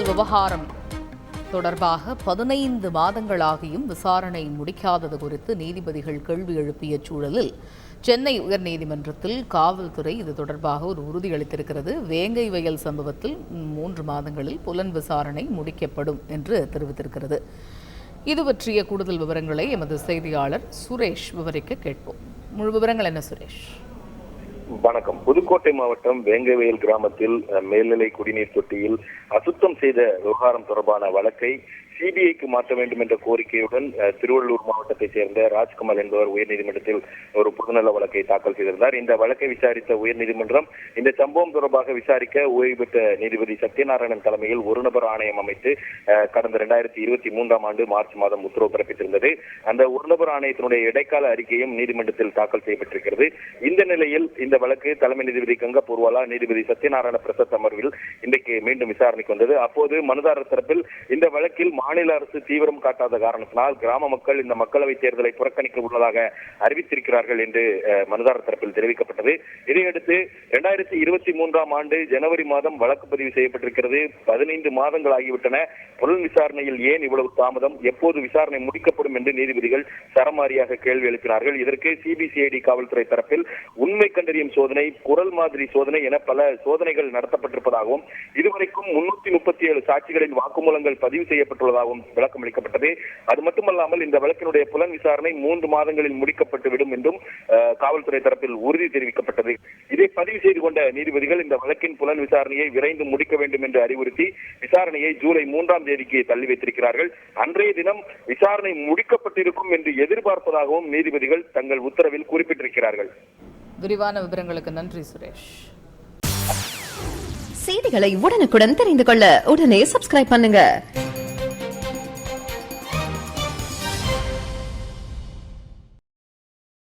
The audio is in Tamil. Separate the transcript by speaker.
Speaker 1: கூடுதல் விவகாரம் தொடர்பாக 15 மாதங்களாகியும் விசாரணை முடிக்காதது குறித்து நீதிபதிகள் கேள்வி எழுப்பிய சூழலில் சென்னை உயர்நீதிமன்றத்தில் காவல்துறை இது தொடர்பாக ஒரு உறுதியளித்திருக்கிறது. வேங்கை வயல் சம்பவத்தில் 3 மாதங்களில் புலன் விசாரணை முடிக்கப்படும் என்று தெரிவித்திருக்கிறது. இது பற்றிய கூடுதல் விவரங்களை எமது செய்தியாளர் சுரேஷ் விவரிக்க கேட்போம். முழு விவரங்கள் என்ன சுரேஷ்?
Speaker 2: வணக்கம். புதுக்கோட்டை மாவட்டம் வேங்கவேல் கிராமத்தில் மேல்நிலை குடிநீர் தொட்டியில் அசுத்தம் செய்த விவகாரம் தொடர்பான வழக்கை சிபிஐக்கு மாற்ற வேண்டும் என்ற கோரிக்கையுடன் திருவள்ளூர் மாவட்டத்தைச் சேர்ந்த ராஜ்கமல் என்பவர் உயர்நீதிமன்றத்தில் ஒரு பொதுநல வழக்கை தாக்கல் செய்திருந்தார். இந்த வழக்கை விசாரித்த உயர்நீதிமன்றம் இந்த சம்பவம் தொடர்பாக விசாரிக்க ஓய்வு பெற்ற நீதிபதி சத்யநாராயணன் தலைமையில் ஒரு நபர் ஆணையம் அமைத்து கடந்த 2023 மார்ச் மாதம் உத்தரவு பிறப்பித்திருந்தது. அந்த ஒரு நபர் ஆணையத்தினுடைய இடைக்கால அறிக்கையும் நீதிமன்றத்தில் தாக்கல் செய்யப்பட்டிருக்கிறது. இந்த நிலையில் இந்த வழக்கு தலைமை நீதிபதி கங்கா பூர்வாலா, நீதிபதி சத்யநாராயண பிரசாத் அமர்வில் இன்றைக்கு மீண்டும் விசாரணைக்கு வந்தது. அப்போது மனுதாரர் தரப்பில் இந்த வழக்கில் மாநில அரசு தீவிரம் காட்டாத காரணத்தினால் கிராம மக்கள் இந்த மக்களவைத் தேர்தலை புறக்கணிக்க உள்ளதாக அறிவித்திருக்கிறார்கள் என்று மனுதாரர் தரப்பில் தெரிவிக்கப்பட்டது. இதையடுத்து 2023 ஜனவரி மாதம் வழக்கு பதிவு செய்யப்பட்டிருக்கிறது. 15 மாதங்கள் ஆகிவிட்டன. புலன் விசாரணையில் ஏன் இவ்வளவு தாமதம்? எப்போது விசாரணை முடிக்கப்படும் என்று நீதிபதிகள் சரமாரியாக கேள்வி எழுப்பினார்கள். இதற்கு சிபிசிஐடி காவல்துறை தரப்பில் உண்மை கண்டறியும் சோதனை, குரல் மாதிரி சோதனை என பல சோதனைகள் நடத்தப்பட்டிருப்பதாகவும் இதுவரைக்கும் 337 சாட்சிகளின் வாக்குமூலங்கள் பதிவு செய்யப்பட்டுள்ளதாகவும் விளக்கம் அளிக்கப்பட்டது. அது மட்டுமல்லாமல் இந்த வழக்கினுடைய புலன் விசாரணை 3 மாதங்களில் முடிக்கப்பட்டுவிடும் என்றும் காவல்துறை தரப்பில் உறுதி தெரிவிக்கப்பட்டது. இதை பதிவு செய்து கொண்ட நீதிபதிகள் இந்த வழக்கின் புலன் விசாரணையை விரைந்து முடிக்க வேண்டும் என்று அறிவுறுத்தி விசாரணையை ஜூலை 3ஆம் தேதிக்கு தள்ளி வைத்திருக்கிறார்கள். அன்றைய தினம் விசாரணை முடிக்கப்பட்டிருக்கும் என்று எதிர்பார்ப்பதாகவும் நீதிபதிகள் தங்கள் உத்தரவில் குறிப்பிட்டிருக்கிறார்கள்.
Speaker 1: விரிவான விவரங்களுக்கு நன்றி சுரேஷ்.
Speaker 3: செய்திகளை உடனுக்குடன் தெரிந்து கொள்ள உடனே சப்ஸ்கிரைப் பண்ணுங்க.